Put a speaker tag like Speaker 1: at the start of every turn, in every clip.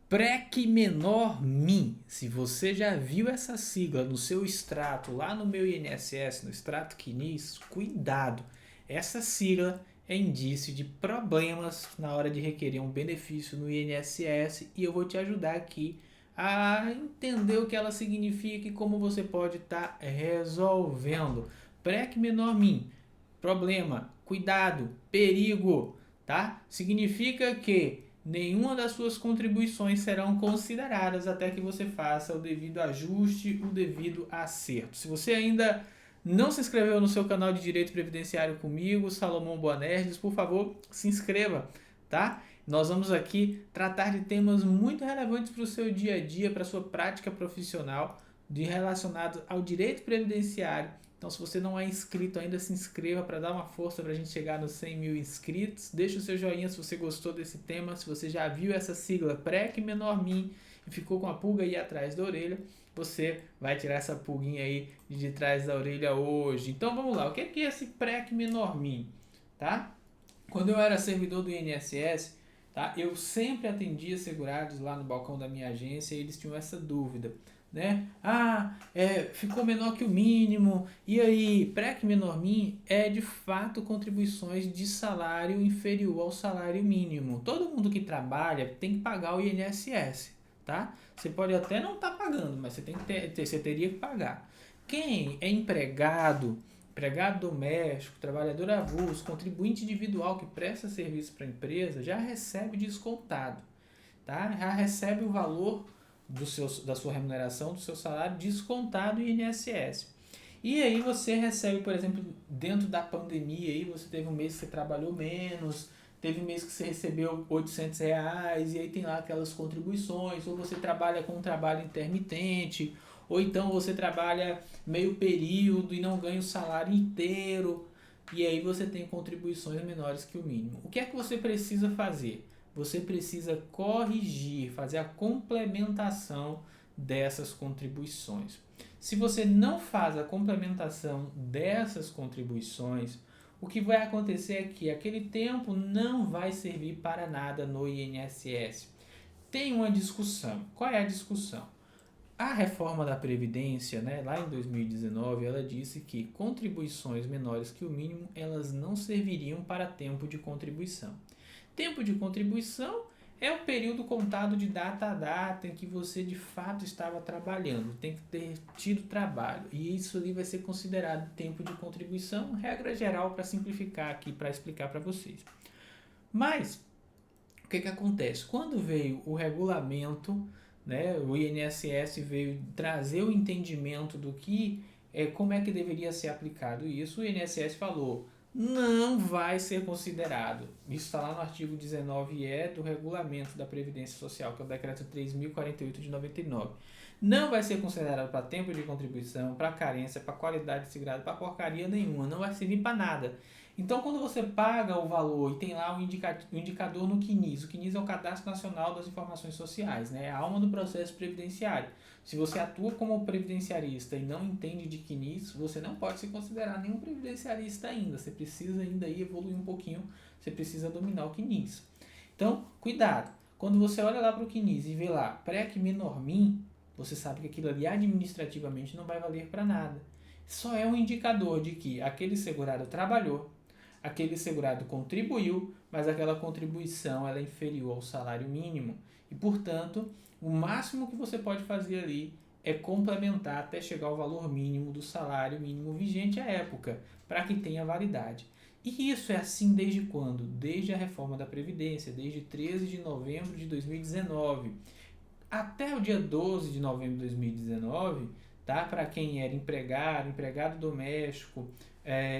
Speaker 1: PREC-MIN. Se você já viu essa sigla no seu extrato, lá no meu INSS, no extrato CNIS, cuidado. Essa sigla é indício de problemas na hora de requerer um benefício no INSS e eu vou te ajudar aqui a entender o que ela significa e como você pode estar resolvendo. PREC-MIN. Problema, cuidado, perigo, tá? Significa que nenhuma das suas contribuições serão consideradas até que você faça o devido ajuste, o devido acerto. Se você ainda não se inscreveu no seu canal de Direito Previdenciário comigo, Salomão Boanerges, por favor, se inscreva, tá? Nós vamos aqui tratar de temas muito relevantes para o seu dia a dia, para a sua prática profissional, relacionados ao direito previdenciário. Então, se você não é inscrito ainda, se inscreva para dar uma força para a gente chegar nos 100 mil inscritos. Deixa o seu joinha se você gostou desse tema, se você já viu essa sigla PREC-MIN e ficou com a pulga aí atrás da orelha, você vai tirar essa pulguinha aí de trás da orelha hoje. Então, vamos lá. O que é esse PREC-MIN? Tá? Quando eu era servidor do INSS, tá? Eu sempre atendia segurados lá no balcão da minha agência e eles tinham essa dúvida, né? Ficou menor que o mínimo. E aí, PREC-MIN é de fato contribuições de salário inferior ao salário mínimo. Todo mundo que trabalha tem que pagar o INSS, tá? Você pode até não estar pagando, mas você teria que pagar. Quem é empregado doméstico, trabalhador avulso, contribuinte individual que presta serviço para a empresa, já recebe descontado, tá? Já recebe o valor da sua remuneração, do seu salário descontado em INSS. E aí você recebe, por exemplo, dentro da pandemia, aí você teve um mês que você trabalhou menos, teve um mês que você recebeu R$ 800, e aí tem lá aquelas contribuições, ou você trabalha com um trabalho intermitente, ou então você trabalha meio período e não ganha o salário inteiro, e aí você tem contribuições menores que o mínimo. O que é que você precisa fazer? Você precisa corrigir, fazer a complementação dessas contribuições. Se você não faz a complementação dessas contribuições, o que vai acontecer é que aquele tempo não vai servir para nada no INSS. Tem uma discussão. Qual é a discussão? A reforma da Previdência, né, lá em 2019, ela disse que contribuições menores que o mínimo, elas não serviriam para tempo de contribuição. Tempo de contribuição é o período contado de data a data em que você de fato estava trabalhando, tem que ter tido trabalho, e isso ali vai ser considerado tempo de contribuição, regra geral para simplificar aqui, para explicar para vocês. Mas, o que acontece? Quando veio o regulamento, né, o INSS veio trazer o entendimento do que como é que deveria ser aplicado isso, o INSS falou: não vai ser considerado. Isso está lá no artigo 19E do regulamento da Previdência Social, que é o decreto 3.048 de 99. Não vai ser considerado para tempo de contribuição, para carência, para qualidade de segurado, para porcaria nenhuma. Não vai servir para nada. Então, quando você paga o valor e tem lá o indicador no CNIS, o CNIS é o Cadastro Nacional das Informações Sociais, né? É a alma do processo previdenciário. Se você atua como previdenciarista e não entende de CNIS, você não pode se considerar nenhum previdenciarista ainda. Você precisa ainda aí evoluir um pouquinho, você precisa dominar o CNIS. Então, cuidado. Quando você olha lá para o CNIS e vê lá PREC-MIN, você sabe que aquilo ali administrativamente não vai valer para nada. Só é um indicador de que aquele segurado trabalhou, aquele segurado contribuiu, mas aquela contribuição ela é inferior ao salário mínimo. E, portanto, o máximo que você pode fazer ali é complementar até chegar ao valor mínimo do salário mínimo vigente à época, para que tenha validade. E isso é assim desde quando? Desde a reforma da Previdência, desde 13 de novembro de 2019. Até o dia 12 de novembro de 2019, tá? Para quem era empregado doméstico,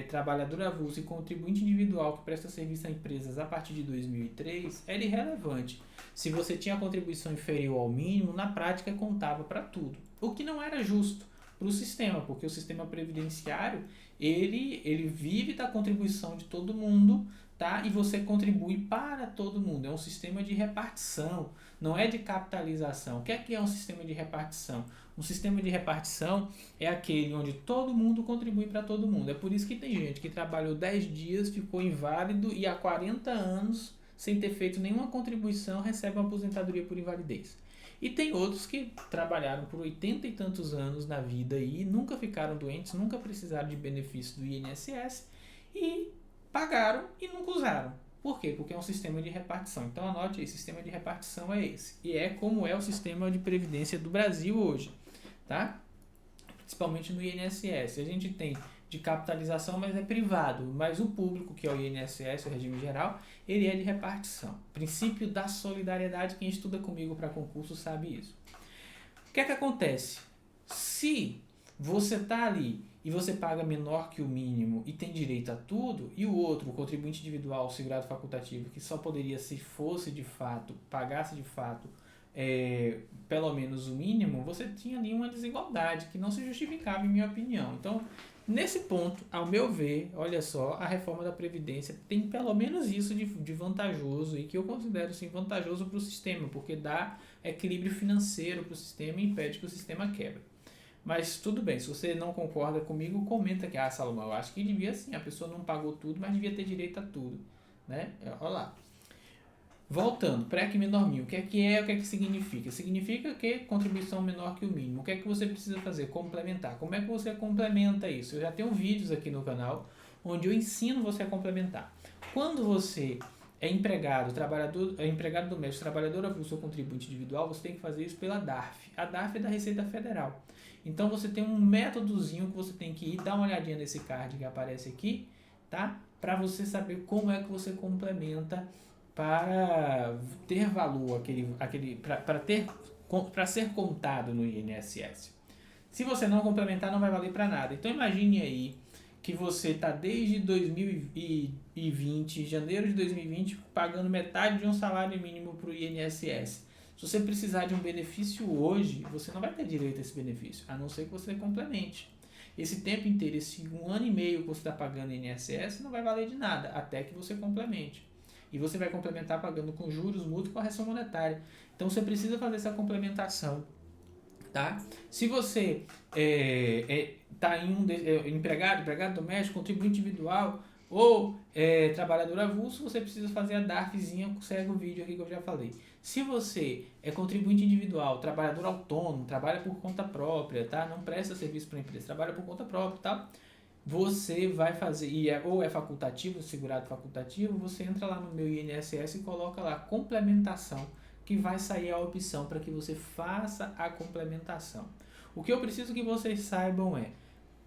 Speaker 1: trabalhador avulso e contribuinte individual que presta serviço a empresas a partir de 2003, era irrelevante. Se você tinha contribuição inferior ao mínimo, na prática contava para tudo. O que não era justo para o sistema, porque o sistema previdenciário ele vive da contribuição de todo mundo, tá? E você contribui para todo mundo. É um sistema de repartição, não é de capitalização. O que é um sistema de repartição? Um sistema de repartição é aquele onde todo mundo contribui para todo mundo. É por isso que tem gente que trabalhou 10 dias, ficou inválido e há 40 anos sem ter feito nenhuma contribuição, recebe uma aposentadoria por invalidez. E tem outros que trabalharam por 80 e tantos anos na vida e nunca ficaram doentes, nunca precisaram de benefício do INSS e pagaram e nunca usaram. Por quê? Porque é um sistema de repartição. Então anote aí, sistema de repartição é esse. E é como é o sistema de previdência do Brasil hoje, tá? Principalmente no INSS. A gente tem de capitalização, mas é privado. Mas o público, que é o INSS, o regime geral, ele é de repartição. Princípio da solidariedade, quem estuda comigo para concurso sabe isso. O que é que acontece? Se você está ali e você paga menor que o mínimo e tem direito a tudo, e o outro, o contribuinte individual, o segurado facultativo, que só poderia, se fosse de fato, pagasse de fato pelo menos o mínimo, você tinha ali uma desigualdade que não se justificava, em minha opinião. Então, nesse ponto, ao meu ver, olha só, a reforma da Previdência tem pelo menos isso de vantajoso e que eu considero sim vantajoso para o sistema, porque dá equilíbrio financeiro para o sistema e impede que o sistema quebre. Mas tudo bem, se você não concorda comigo, comenta que, Salomão, eu acho que devia sim, a pessoa não pagou tudo, mas devia ter direito a tudo, né? Olha lá. Voltando, PREC menor mil, o que é, o que significa? Significa que contribuição menor que o mínimo. O que é que você precisa fazer? Complementar. Como é que você complementa isso? Eu já tenho vídeos aqui no canal onde eu ensino você a complementar. Quando você é empregado, empregado doméstico, trabalhador avulso ou contribuinte individual, você tem que fazer isso pela DARF. A DARF é da Receita Federal. Então você tem um métodozinho que você tem que ir, dar uma olhadinha nesse card que aparece aqui, tá? Para você saber como é que você complementa para ter valor, para ser contado no INSS. Se você não complementar, não vai valer para nada. Então imagine aí que você está desde 2020, janeiro de 2020, pagando metade de um salário mínimo para o INSS. Se você precisar de um benefício hoje, você não vai ter direito a esse benefício, a não ser que você complemente. Esse tempo inteiro, esse 1 ano e meio que você está pagando INSS, não vai valer de nada, até que você complemente. E você vai complementar pagando com juros, multa e correção monetária. Então você precisa fazer essa complementação. Tá? Se você está em empregado doméstico, contribuinte individual ou trabalhador avulso, você precisa fazer a DARFzinha, segue o vídeo aqui que eu já falei. Se você é contribuinte individual, trabalhador autônomo, trabalha por conta própria, tá? Não presta serviço para a empresa, trabalha por conta própria, tá? Você vai fazer, ou é facultativo, segurado facultativo, você entra lá no meu INSS e coloca lá complementação, que vai sair a opção para que você faça a complementação. O que eu preciso que vocês saibam é,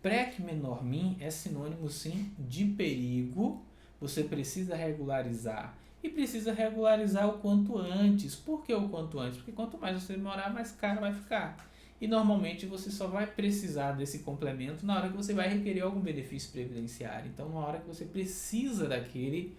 Speaker 1: PREC menor min é sinônimo sim de perigo, você precisa regularizar e precisa regularizar o quanto antes. Por que o quanto antes? Porque quanto mais você demorar, mais caro vai ficar. E normalmente você só vai precisar desse complemento na hora que você vai requerer algum benefício previdenciário. Então, na hora que você precisa daquele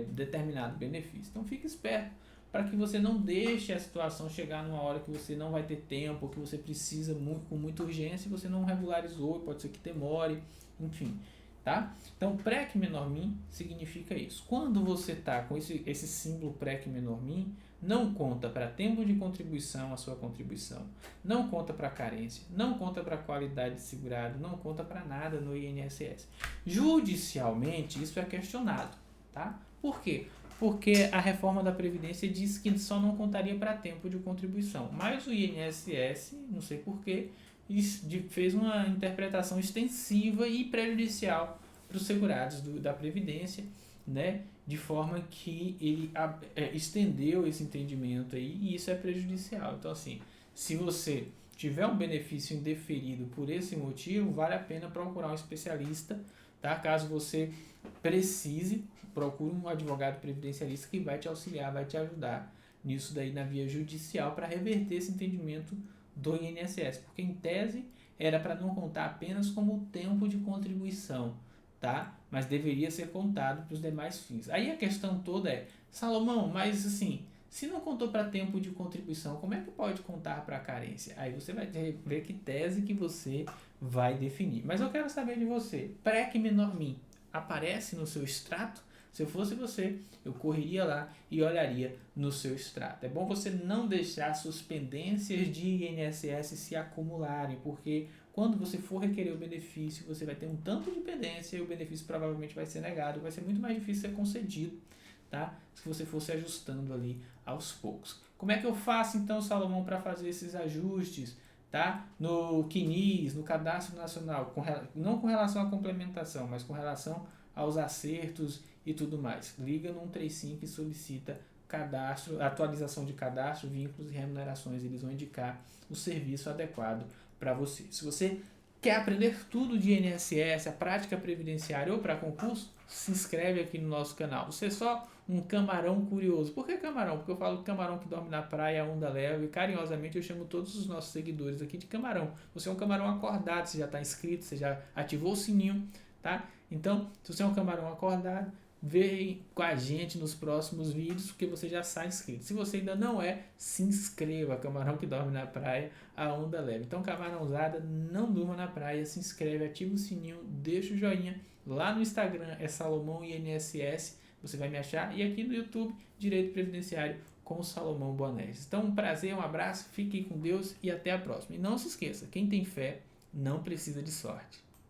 Speaker 1: determinado benefício. Então, fique esperto para que você não deixe a situação chegar numa hora que você não vai ter tempo, ou que você precisa com muita urgência e você não regularizou, pode ser que demore, enfim. Tá? Então, PREC menor min significa isso. Quando você está com esse símbolo PREC menor min, não conta para tempo de contribuição a sua contribuição, não conta para carência, não conta para qualidade de segurado, não conta para nada no INSS. Judicialmente, isso é questionado. Tá? Por quê? Porque a reforma da Previdência diz que só não contaria para tempo de contribuição. Mas o INSS, não sei porquê, fez uma interpretação extensiva e prejudicial para os segurados da Previdência, né? De forma que ele estendeu esse entendimento aí e isso é prejudicial. Então, assim, se você tiver um benefício indeferido por esse motivo, vale a pena procurar um especialista, tá? Caso você precise, procure um advogado previdencialista que vai te auxiliar, vai te ajudar nisso daí na via judicial para reverter esse entendimento do INSS, porque em tese era para não contar apenas como tempo de contribuição, tá? Mas deveria ser contado para os demais fins. Aí a questão toda é, Salomão, mas assim, se não contou para tempo de contribuição, como é que pode contar para carência? Aí você vai ver que tese que você vai definir. Mas eu quero saber de você, PREC menor min aparece no seu extrato? Se eu fosse você, eu correria lá e olharia no seu extrato. É bom você não deixar suspendências de INSS se acumularem, porque quando você for requerer o benefício, você vai ter um tanto de pendência e o benefício provavelmente vai ser negado, vai ser muito mais difícil ser concedido, tá? Se você fosse ajustando ali aos poucos. Como é que eu faço então, Salomão, para fazer esses ajustes, tá? No CNIS, no Cadastro Nacional, não com relação à complementação, mas com relação aos acertos e tudo mais. Liga no 135 e solicita cadastro, atualização de cadastro, vínculos e remunerações. Eles vão indicar o serviço adequado para você. Se você quer aprender tudo de INSS, a prática previdenciária ou para concurso, se inscreve aqui no nosso canal. Você é só um camarão curioso. Por que camarão? Porque eu falo camarão que dorme na praia, a onda leva, e carinhosamente eu chamo todos os nossos seguidores aqui de camarão. Você é um camarão acordado, você já está inscrito, você já ativou o sininho, tá? Então, se você é um camarão acordado, vem com a gente nos próximos vídeos, porque você já sai inscrito. Se você ainda não é, se inscreva. Camarão que dorme na praia, a onda leva. Então, camarãozada, não durma na praia, se inscreve, ativa o sininho, deixa o joinha. Lá no Instagram é Salomão INSS, você vai me achar. E aqui no YouTube, Direito Previdenciário com o Salomão Boanese. Então, um prazer, um abraço, fiquem com Deus e até a próxima. E não se esqueça, quem tem fé não precisa de sorte.